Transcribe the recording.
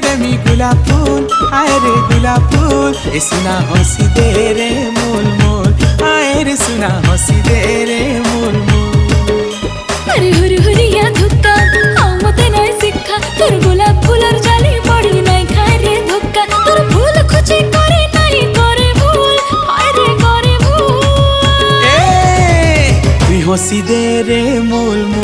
देमी गुलाब फूल, आए रे गुलाब फूल। ए सुना हंसी दे रे मोल मोल, आए रे सुना हंसी दे रे मोल मोल। अरे हुरी हुरिया धुक्का आओ मते नाय सिक्खा, तोर गुलाब फूलर जाली पड़ी नाय खाए रे धोक्का। तोर फूल खुची करे नाई करे भूल, हाय रे करे भूल। ए तुई हंसी दे रे मोल मोल।